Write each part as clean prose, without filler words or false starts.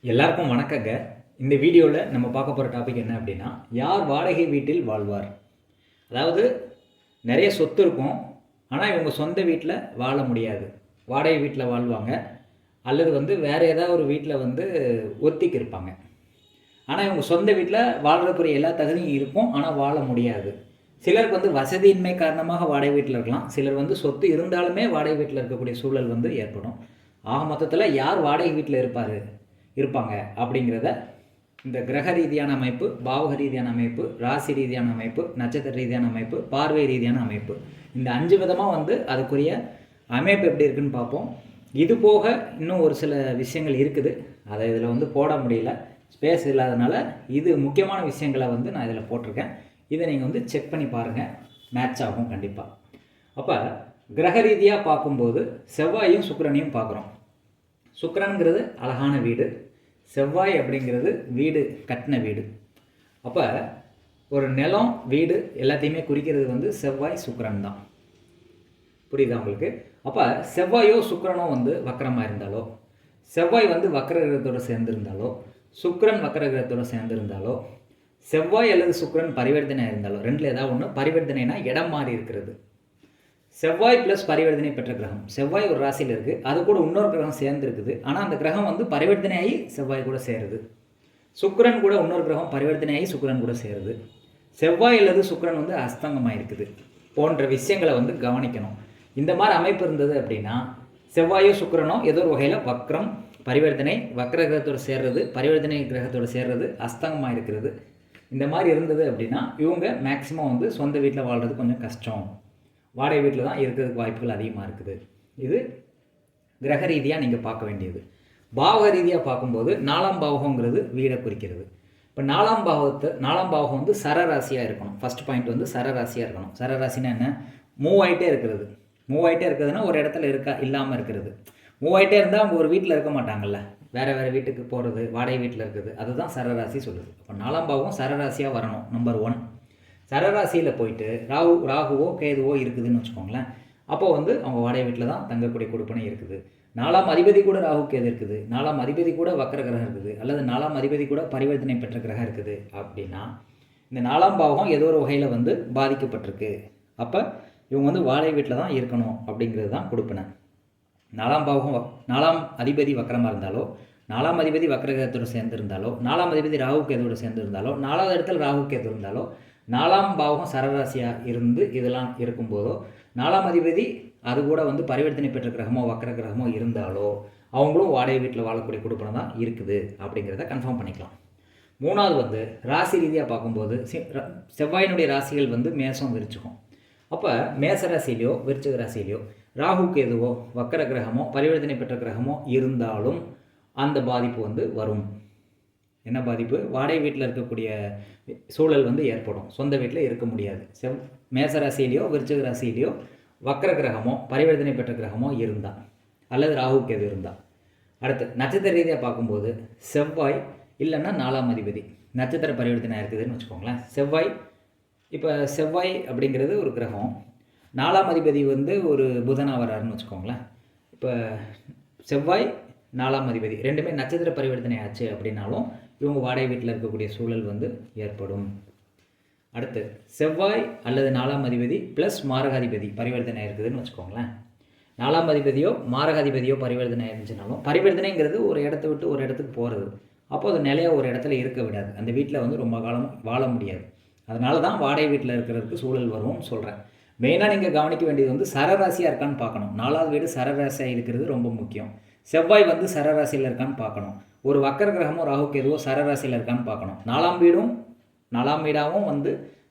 எல்லாருக்கும் வணக்கங்க. இந்த வீடியோவில் நம்ம பார்க்க போகிற டாபிக் என்ன அப்படின்னா, யார் வாடகை வீட்டில் வாழ்வார்? அதாவது நிறைய சொத்து இருக்கும், ஆனால் இவங்க சொந்த வீட்டில் வாழ முடியாது. வாடகை வீட்டில் வாழ்வாங்க, அல்லது வேறு ஏதாவது ஒரு வீட்டில் ஒத்திக்கு இருப்பாங்க. ஆனால் இவங்க சொந்த வீட்டில் வாழ்கிறதுக்குரிய எல்லா தகுதியும் இருக்கும், ஆனால் வாழ முடியாது. சிலருக்கு வசதியின்மை காரணமாக வாடகை வீட்டில் இருக்கலாம். சிலர் சொத்து இருந்தாலுமே வாடகை வீட்டில் இருக்கக்கூடிய சூழல் ஏற்படும். ஆக மொத்தத்தில் யார் வாடகை வீட்டில் இருப்பாங்க அப்படிங்கிறத இந்த கிரக ரீதியான அமைப்பு, பாவக ரீதியான அமைப்பு, ராசி ரீதியான அமைப்பு, நட்சத்திர ரீதியான அமைப்பு, பார்வை ரீதியான அமைப்பு, இந்த 5 விதமாக அதுக்குரிய அமைப்பு எப்படி இருக்குன்னு பார்ப்போம். இது போக இன்னும் ஒரு சில விஷயங்கள் இருக்குது, அதை இதில் போட முடியல, ஸ்பேஸ் இல்லாதனால. இது முக்கியமான விஷயங்களை நான் இதில் போட்டிருக்கேன். இதை நீங்கள் செக் பண்ணி பாருங்கள், மேட்ச் ஆகும் கண்டிப்பாக. அப்போ கிரக ரீதியாக பார்க்கும்போது செவ்வாயும் சுக்கிரனையும் பார்க்குறோம். சுக்கிரன்கிறது அழகான வீடு, செவ்வாய் அப்படிங்கிறது வீடு, கட்டின வீடு. அப்போ ஒரு நிலம், வீடு எல்லாத்தையுமே குறிக்கிறது செவ்வாய் சுக்கிரன் தான். புரியுதா உங்களுக்கு? அப்போ செவ்வாயோ சுக்கிரனோ வக்கரமாக இருந்தாலோ, செவ்வாய் வக்கர கிரகத்தோடு சேர்ந்துருந்தாலோ, சுக்கிரன் வக்கர கிரகத்தோடு சேர்ந்துருந்தாலோ, செவ்வாய் அல்லது சுக்கிரன் பரிவர்த்தனையாக இருந்தாலோ, ரெண்டில் ஏதாவது ஒன்று. பரிவர்த்தனைனா இடம் மாறி இருக்கிறது. செவ்வாய் ப்ளஸ் பரிவர்த்தனை பெற்ற கிரகம், செவ்வாய் ஒரு ராசியில் இருக்குது, அது கூட இன்னொரு கிரகம் சேர்ந்துருக்குது, ஆனால் அந்த கிரகம் பரிவர்த்தனையாகி செவ்வாய் கூட சேருது. சுக்கிரன் கூட இன்னொரு கிரகம் பரிவர்த்தனையாகி சுக்கிரன் கூட சேருது. செவ்வாய் அல்லது சுக்கிரன் அஸ்தங்கமாக இருக்குது போன்ற விஷயங்களை கவனிக்கணும். இந்த மாதிரி அமைப்பு இருந்தது அப்படின்னா, செவ்வாயோ சுக்கிரனோ ஏதோ ஒரு வகையில் வக்ரம், பரிவர்த்தனை, வக்ர கிரகத்தோடு சேர்றது, பரிவர்த்தனை கிரகத்தோடு சேர்றது, அஸ்தங்கமாக இருக்கிறது. இந்த மாதிரி இருந்தது அப்படின்னா இவங்க மேக்சிமம் சொந்த வீட்டில் வாழ்கிறது கொஞ்சம் கஷ்டம், வாடகை வீட்டில் தான் இருக்கிறதுக்கு வாய்ப்புகள் அதிகமாக இருக்குது. இது கிரக ரீதியாக நீங்கள் பார்க்க வேண்டியது. பாவக ரீதியாக பார்க்கும்போது 4ஆம் பாவகங்கிறது வீடை குறிக்கிறது. இப்போ 4ஆம் பாவகம் சரராசியாக இருக்கணும். ஃபஸ்ட் பாயிண்ட் சரராசியாக இருக்கணும். சரராசினா என்ன? மூவ் ஆகிட்டே இருக்கிறது. மூவ் ஆகிட்டே இருக்கிறதுனா ஒரு இடத்துல இல்லாமல் இருக்கிறது. மூவ் ஆகிட்டே இருந்தால் அவங்க ஒரு வீட்டில் இருக்க மாட்டாங்கல்ல, வேறு வீட்டுக்கு போகிறது, வாடகை வீட்டில் இருக்குது, அதுதான் சரராசி சொல்லுது. இப்போ 4ஆம் பாவகம் சரராசியாக வரணும். நம்பர் 1. சரராசியில் போயிட்டு ராகுவோ கேதுவோ இருக்குதுன்னு வச்சுக்கோங்களேன். அப்போ அவங்க வாடகை வீட்டில் தான் தங்கக்கூடிய கொடுப்பனை இருக்குது. 4ஆம் அதிபதி கூட ராகு கேது இருக்குது, 4ஆம் அதிபதி கூட வக்கர கிரகம் இருக்குது, அல்லது 4ஆம் அதிபதி கூட பரிவர்த்தனை பெற்ற கிரகம் இருக்குது அப்படின்னா இந்த 4ஆம் பாவகம் ஏதோ ஒரு வகையில் பாதிக்கப்பட்டிருக்கு. அப்போ இவங்க வாடகை வீட்டில் தான் இருக்கணும் அப்படிங்கிறது தான் கொடுப்பனை. 4ஆம் பாவகம் 4ஆம் அதிபதி வக்கரமாக இருந்தாலோ, 4ஆம் அதிபதி வக்கர கிரகத்தோடு சேர்ந்துருந்தாலோ, 4ஆம் அதிபதி ராகு கேதோடு சேர்ந்துருந்தாலோ, 4ஆவது இடத்துல ராகு கேது இருந்தாலோ, 4ஆம் பாவகம் சரராசியாக இருந்து இதெல்லாம் இருக்கும்போதோ, 4ஆம் அதிபதி அது கூட பரிவர்த்தனை பெற்ற கிரகமோ வக்கர கிரகமோ இருந்தாலோ அவங்களும் வாடகை வீட்டில் வாழக்கூடிய கொடுப்பனை தான் இருக்குது அப்படிங்கிறத கன்ஃபார்ம் பண்ணிக்கலாம். 3வது ராசி ரீதியாக பார்க்கும்போது செவ்வாயினுடைய ராசிகள் மேசம் விருச்சிகம். அப்போ மேச ராசியிலையோ விருச்சிக ராசியிலையோ ராகு கேதுவோ வக்கர கிரகமோ பரிவர்த்தனை பெற்ற கிரகமோ இருந்தாலும் அந்த பாதிப்பு வரும். என்ன பாதிப்பு? வாடகை வீட்டில் இருக்கக்கூடிய சூழல் ஏற்படும், சொந்த வீட்டில் இருக்க முடியாது. மேச ராசியிலையோ விருச்சிக ராசியிலையோ வக்கர கிரகமோ பரிவர்த்தனை பெற்ற கிரகமோ இருந்தால், அல்லது ராகு கேது இருந்தால். அடுத்து நட்சத்திர ரீதியாக பார்க்கும்போது செவ்வாய் இல்லைன்னா 4ஆம் அதிபதி நட்சத்திர பரிவர்த்தனை இருக்குதுன்னு வச்சுக்கோங்களேன். செவ்வாய் அப்படிங்கிறது ஒரு கிரகம், 4ஆம் அதிபதி ஒரு புதனாக வராருன்னு வச்சுக்கோங்களேன். இப்போ செவ்வாய் 4ஆம் அதிபதி ரெண்டுமே நட்சத்திர பரிவர்த்தனை ஆச்சு அப்படின்னாலும் இவங்க வாடகை வீட்டில் இருக்கக்கூடிய சூழல் ஏற்படும். அடுத்து செவ்வாய் அல்லது 4ஆம் அதிபதி ப்ளஸ் மாரகாதிபதி பரிவர்த்தனை இருக்குதுன்னு வச்சுக்கோங்களேன். 4ஆம் அதிபதியோ மாரகாதிபதியோ பரிவர்த்தனை இருந்துச்சுனாலும், பரிவர்த்தனைங்கிறது ஒரு இடத்த விட்டு ஒரு இடத்துக்கு போகிறது. அப்போ அது நிலையாக ஒரு இடத்துல இருக்க விடாது, அந்த வீட்டில் ரொம்ப காலம் வாழ முடியாது. அதனால தான் வாடகை வீட்டில் இருக்கிறதுக்கு சூழல் வரும்னு சொல்கிறேன். மெயினாக நீங்கள் கவனிக்க வேண்டியது சரராசியாக இருக்கான்னு பார்க்கணும். 4ஆவது வீடு சரராசியாக இருக்கிறது ரொம்ப முக்கியம். செவ்வாய் சரராசியில் இருக்கான்னு பார்க்கணும். ஒரு வக்கர கிரகமோ ராகு கேதுவோ சரராசியில் இருக்கான்னு பார்க்கணும். 4ஆம் வீடாகவும்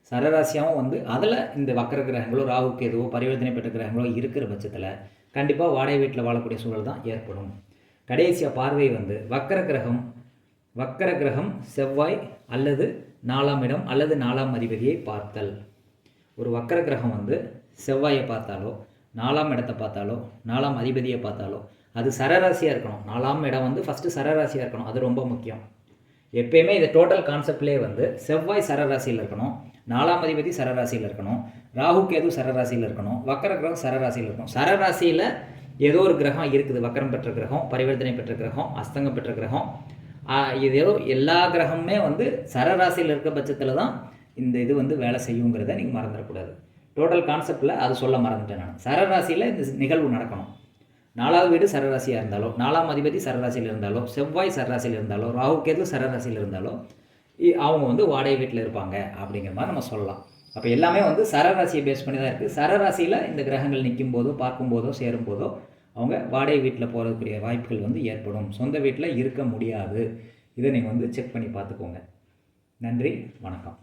சரராசியாகவும் அதில் இந்த வக்கர கிரகங்களோ ராகு கேதுவோ பரிவர்த்தனை பெற்ற கிரகங்களோ இருக்கிற பட்சத்தில் கண்டிப்பாக வாடகை வீட்டில் வாழக்கூடிய சூழல் தான் ஏற்படும். கடைசியாக பார்வை வக்கர கிரகம் செவ்வாய் அல்லது 4ஆம் இடம் அல்லது 4ஆம் அதிபதியை பார்த்தல். ஒரு வக்கர கிரகம் செவ்வாயை பார்த்தாலோ, 4ஆம் இடத்தை பார்த்தாலோ, 4ஆம் அதிபதியை பார்த்தாலோ அது சரராசியாக இருக்கணும். 4ஆம் இடம் ஃபஸ்ட்டு சரராசியாக இருக்கணும், அது ரொம்ப முக்கியம். எப்பயுமே இது டோட்டல் கான்செப்ட்லேயே செவ்வாய் சரராசியில் இருக்கணும், 4ஆம் அதிபதி சரராசியில் இருக்கணும், ராகு கேது சரராசியில் இருக்கணும், வக்கர கிரகம் சரராசியில் இருக்கணும். சரராசியில் ஏதோ ஒரு கிரகம் இருக்குது, வக்கரம் பெற்ற கிரகம், பரிவர்த்தனை பெற்ற கிரகம், அஸ்தங்கம் பெற்ற கிரகம், இது எல்லா கிரகமுமே வந்து சரராசியில் இருக்க பட்சத்தில் தான் இந்த இது வந்து வேலை செய்யுங்கிறத நீங்கள் மறந்துடக்கூடாது. டோட்டல் கான்செப்டில் அது சொல்ல மறந்துட்டேன் நான். சரராசியில் இந்த நிகழ்வு நடக்கணும். 4வது வீடு சரராசியாக இருந்தாலோ, 4ஆம் அதிபதி சரராசியில் இருந்தாலோ, செவ்வாய் சரராசியில் இருந்தாலோ, ராகு கேது சரராசியில் இருந்தாலோ அவங்க வந்து வாடகை வீட்டில் இருப்பாங்க அப்படிங்கிற மாதிரி நம்ம சொல்லலாம். அப்போ எல்லாமே வந்து சரராசியை பேஸ் பண்ணி தான் இருக்குது. சரராசியில் இந்த கிரகங்கள் நிற்கும் போதோ, பார்க்கும்போதோ, சேரும்போதோ அவங்க வாடகை வீட்டில் போகிறதுக்குரிய வாய்ப்புகள் வந்து ஏற்படும். சொந்த வீட்டில் இருக்க முடியாது. இதை நீங்கள் வந்து செக் பண்ணி பார்த்துக்கோங்க. நன்றி, வணக்கம்.